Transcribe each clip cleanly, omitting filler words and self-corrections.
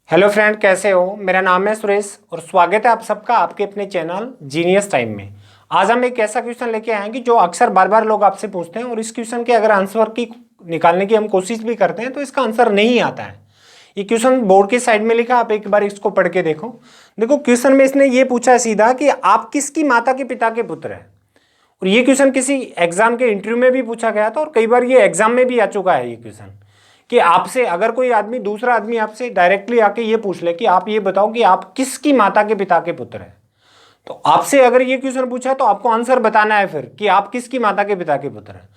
Hello friend, कैसे हो। मेरा नाम है सुरेश और स्वागत है आप सबका आपके अपने चैनल जीनियस टाइम में। आज हम एक ऐसा क्वेश्चन लेके आएंगे जो अक्सर बार बार लोग आपसे पूछते हैं और इस क्वेश्चन के अगर आंसर की निकालने की हम कोशिश भी करते हैं तो इसका आंसर नहीं आता है। ये क्वेश्चन बोर्ड के साइड में लिखा, आप एक बार इसको पढ़ के देखो। देखो क्वेश्चन में इसने ये पूछा है सीधा कि आप किसकी माता के पिता के पुत्र हैं। और ये क्वेश्चन किसी एग्जाम के इंटरव्यू में भी पूछा गया था और कई बार ये एग्जाम में भी आ चुका है ये क्वेश्चन कि आपसे अगर कोई आदमी दूसरा आदमी आपसे डायरेक्टली आके ये पूछ ले कि आप ये बताओ कि आप किसकी माता के पिता के पुत्र हैं, तो आपसे अगर ये क्वेश्चन पूछा तो आपको आंसर बताना है फिर कि आप किसकी माता के पिता के पुत्र हैं।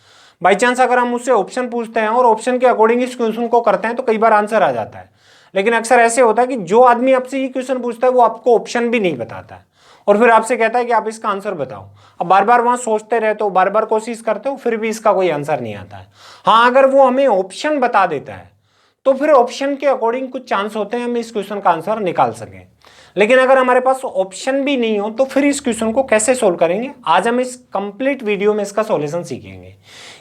बाई चांस अगर हम उससे ऑप्शन पूछते हैं और ऑप्शन के अकॉर्डिंग इस क्वेश्चन को करते हैं तो कई बार आंसर आ जाता है, लेकिन अक्सर ऐसे होता है कि जो आदमी आपसे ये क्वेश्चन पूछता है वो आपको ऑप्शन भी नहीं बताता है और फिर आपसे कहता है कि आप इसका आंसर बताओ। अब बार बार वहां सोचते रहते हो, बार बार कोशिश करते हो, फिर भी इसका कोई आंसर नहीं आता है। हाँ, अगर वो हमें ऑप्शन बता देता है तो फिर ऑप्शन के अकॉर्डिंग कुछ चांस होते हैं हम इस क्वेश्चन का आंसर निकाल सकें। लेकिन अगर हमारे पास ऑप्शन भी नहीं हो तो फिर इस क्वेश्चन को कैसे सोल्व करेंगे, आज हम इस कंप्लीट वीडियो में इसका सॉल्यूशन सीखेंगे।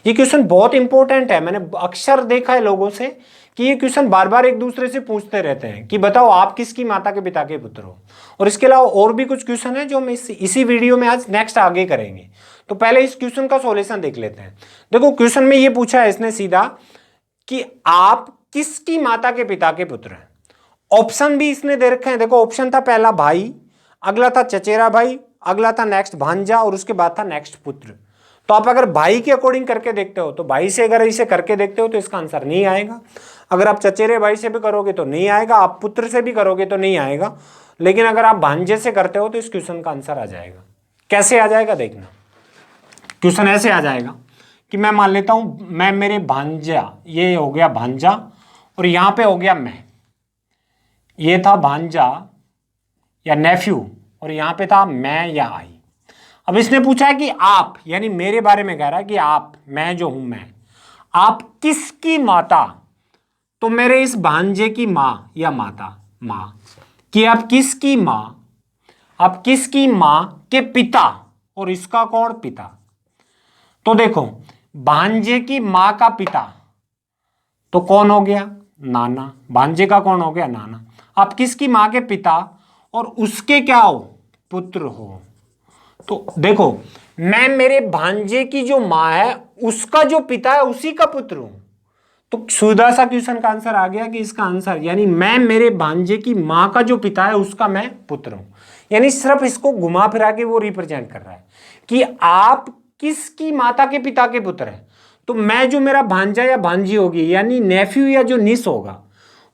ये क्वेश्चन बहुत इंपॉर्टेंट है। मैंने अक्सर देखा है लोगों से कि ये क्वेश्चन बार बार एक दूसरे से पूछते रहते हैं कि बताओ आप किसकी माता के पिता के पुत्र हो। और इसके अलावा और भी कुछ क्वेश्चन है जो हम इसी वीडियो में आज नेक्स्ट आगे करेंगे। तो पहले इस क्वेश्चन का सॉल्यूशन देख लेते हैं। देखो क्वेश्चन में ये पूछा है इसने सीधा कि आप किसकी माता के पिता के पुत्र हैं। ऑप्शन भी इसने दे रखे हैं। देखो ऑप्शन था पहला भाई, अगला था चचेरा भाई, अगला था नेक्स्ट भांजा और उसके बाद था नेक्स्ट पुत्र। तो आप अगर भाई के अकॉर्डिंग करके देखते हो तो भाई से अगर इसे करके देखते हो तो इसका आंसर नहीं आएगा। अगर आप चचेरे भाई से भी करोगे तो नहीं आएगा, आप पुत्र से भी करोगे तो नहीं आएगा। लेकिन अगर आप भांजे से करते हो तो इस क्वेश्चन का आंसर आ जाएगा। कैसे आ जाएगा देखना। क्वेश्चन ऐसे आ जाएगा कि मैं मान लेता हूं मैं मेरे भांजा, ये हो गया भांजा और यहां पे हो गया मैं, ये था भांजा या नेफ्यू और यहां पे था मैं या आई। अब इसने पूछा है कि आप, यानी मेरे बारे में कह रहा है कि आप, मैं जो हूं मैं, आप किसकी माता, तो मेरे इस भांजे की मां या माता, मां कि आप किसकी मां, आप किसकी मां के पिता, और इसका कौन पिता। तो देखो भांजे की मां का पिता तो कौन हो गया, नाना। भांजे का कौन हो गया, नाना। आप किसकी मां के पिता और उसके क्या हो, पुत्र हो। तो देखो मैं मेरे भांजे की जो मां है उसका जो पिता है उसी का पुत्र हूं। तो सीधा सा क्वेश्चन का आंसर आ गया कि इसका आंसर, यानी मैं मेरे भांजे की मां का जो पिता है उसका मैं पुत्र हूं। यानी सिर्फ इसको घुमा फिरा के वो रिप्रेजेंट कर रहा है कि आप किसकी माता के पिता के पुत्र हैं। तो मैं जो मेरा भांजा या भांजी होगी, यानी नेफ्यू या जो निस होगा,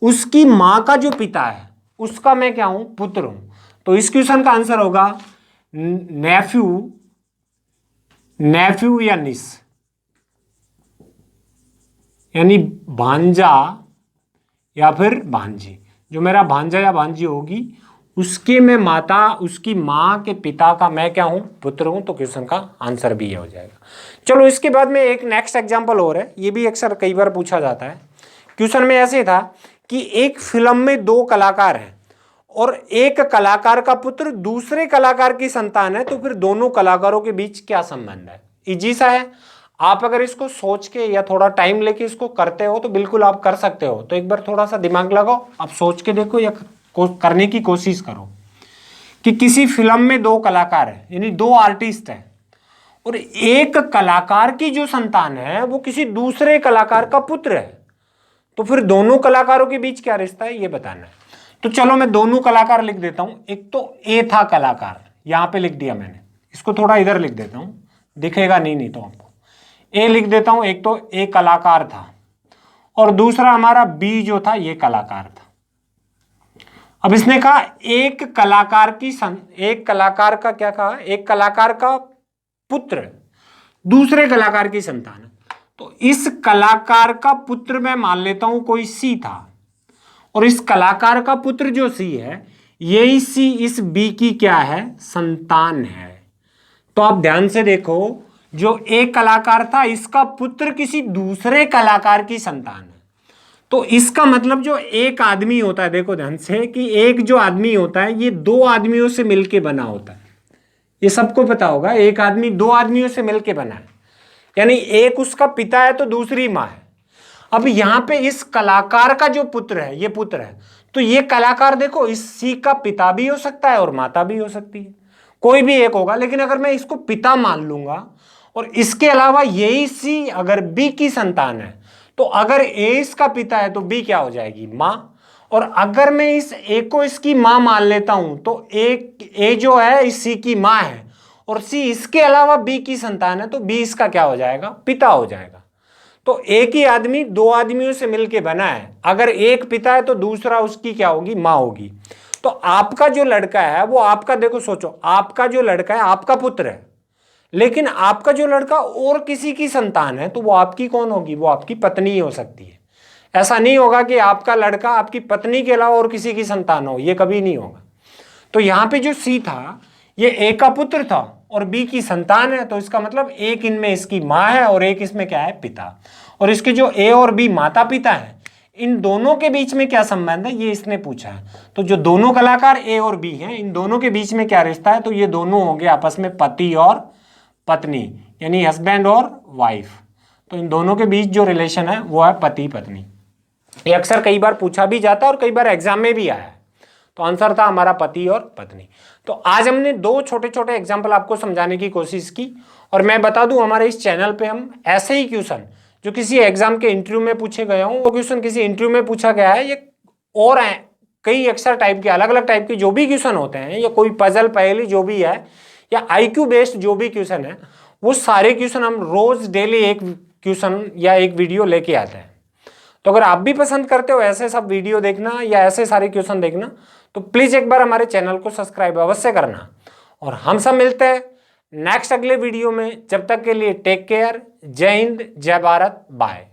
उसकी मां का जो पिता है उसका मैं क्या हूं, पुत्र हूं। तो इस क्वेश्चन का आंसर होगा नेफ्यू, नेफ्यू या निस, यानी भांजा या फिर भांजी। जो मेरा भांजा या भांजी होगी उसके मैं माता, उसकी मां के पिता का मैं क्या हूं, पुत्र हूं। तो क्वेश्चन का आंसर भी ये हो जाएगा। चलो इसके बाद में एक नेक्स्ट एग्जांपल और है, ये भी अक्सर कई बार पूछा जाता है। क्वेश्चन में ऐसे था कि एक फिल्म में दो कलाकार हैं और एक कलाकार का पुत्र दूसरे कलाकार की संतान है, तो फिर दोनों कलाकारों के बीच क्या संबंध है। इजी सा है। आप अगर इसको सोच के या थोड़ा टाइम लेके इसको करते हो तो बिल्कुल आप कर सकते हो। तो एक बार थोड़ा सा दिमाग लगाओ, आप सोच के देखो या करने की कोशिश करो कि किसी फिल्म में दो कलाकार हैं, यानी दो आर्टिस्ट हैं, और एक कलाकार की जो संतान है वो किसी दूसरे कलाकार का पुत्र है, तो फिर दोनों कलाकारों के बीच क्या रिश्ता है ये बताना है। तो चलो मैं दोनों कलाकार लिख देता हूं। एक तो ए था कलाकार, यहां पे लिख दिया मैंने, इसको थोड़ा इधर लिख देता हूं, दिखेगा नहीं तो आपको ए लिख देता हूं। एक तो ए कलाकार था और दूसरा हमारा बी जो था ये कलाकार था। अब इसने कहा एक कलाकार की एक कलाकार का क्या कहा, एक कलाकार का पुत्र दूसरे कलाकार की संतान है। तो इस कलाकार का पुत्र मैं मान लेता हूं कोई सी था और इस कलाकार का पुत्र जो सी है यही सी इस बी की क्या है, संतान है। तो आप ध्यान से देखो, जो एक कलाकार था इसका पुत्र किसी दूसरे कलाकार की संतान है। तो इसका मतलब जो एक आदमी होता है, देखो ध्यान से कि एक जो आदमी होता है ये दो आदमियों से मिलके बना होता है। ये सबको पता होगा, एक आदमी दो आदमियों से मिलके बना है, यानी एक उसका पिता है तो दूसरी मां है। अब यहाँ पे इस कलाकार का जो पुत्र है, ये पुत्र है, तो ये कलाकार देखो इस सी का पिता भी हो सकता है और माता भी हो सकती है, कोई भी एक होगा। लेकिन अगर मैं इसको पिता मान लूंगा और इसके अलावा यही सी अगर बी की संतान है, तो अगर ए इसका पिता है तो बी क्या हो जाएगी, मां। और अगर मैं इस ए को इसकी मां मान लेता हूं तो ए जो है इस सी की मां है और सी इसके अलावा बी की संतान है, तो बी इसका क्या हो जाएगा, पिता हो जाएगा। तो एक ही आदमी दो आदमियों से मिलके बना है, अगर एक पिता है तो दूसरा उसकी क्या होगी, मां होगी। तो आपका जो लड़का है वो आपका, देखो सोचो, आपका जो लड़का है आपका पुत्र है, लेकिन आपका जो लड़का और किसी की संतान है तो वो आपकी कौन होगी, वो आपकी पत्नी ही हो सकती है। ऐसा नहीं होगा कि आपका लड़का आपकी पत्नी के अलावा और किसी की संतान हो, ये कभी नहीं होगा। तो यहां पे जो सी था ये ए का पुत्र था और बी की संतान है, तो इसका मतलब एक इनमें इसकी मां है और एक इसमें क्या है, पिता। और इसके जो ए और बी माता पिता है, इन दोनों के बीच में क्या संबंध है, ये इसने पूछा है। तो जो दोनों कलाकार ए और बी हैं, इन दोनों के बीच में क्या रिश्ता है, तो ये दोनों होंगे आपस में पति और पत्नी, यानी हस्बैंड और वाइफ। तो इन दोनों के बीच जो रिलेशन है वो है पति पत्नी। ये अक्सर कई बार पूछा भी जाता है और कई बार एग्जाम में भी आया है। तो आंसर था हमारा पति और पत्नी। तो आज हमने दो छोटे छोटे एग्जाम्पल आपको समझाने की कोशिश की। और मैं बता दूं, हमारे इस चैनल पे हम ऐसे ही क्वेश्चन जो किसी एग्जाम के इंटरव्यू में पूछे गए हों, वो क्वेश्चन किसी इंटरव्यू में पूछा गया है, ये और है कई एक्स्ट्रा टाइप के, अलग अलग टाइप के जो भी क्वेश्चन होते हैं, या कोई पजल पहेली जो भी है, या IQ बेस्ड जो भी क्वेश्चन है, वो सारे क्वेश्चन हम रोज डेली एक क्वेश्चन या एक वीडियो लेके आते हैं। तो अगर आप भी पसंद करते हो ऐसे सब वीडियो देखना या ऐसे सारे क्वेश्चन देखना, तो प्लीज एक बार हमारे चैनल को सब्सक्राइब अवश्य करना। और हम सब मिलते हैं नेक्स्ट अगले वीडियो में। जब तक के लिए टेक केयर, जय हिंद, जय भारत, बाय।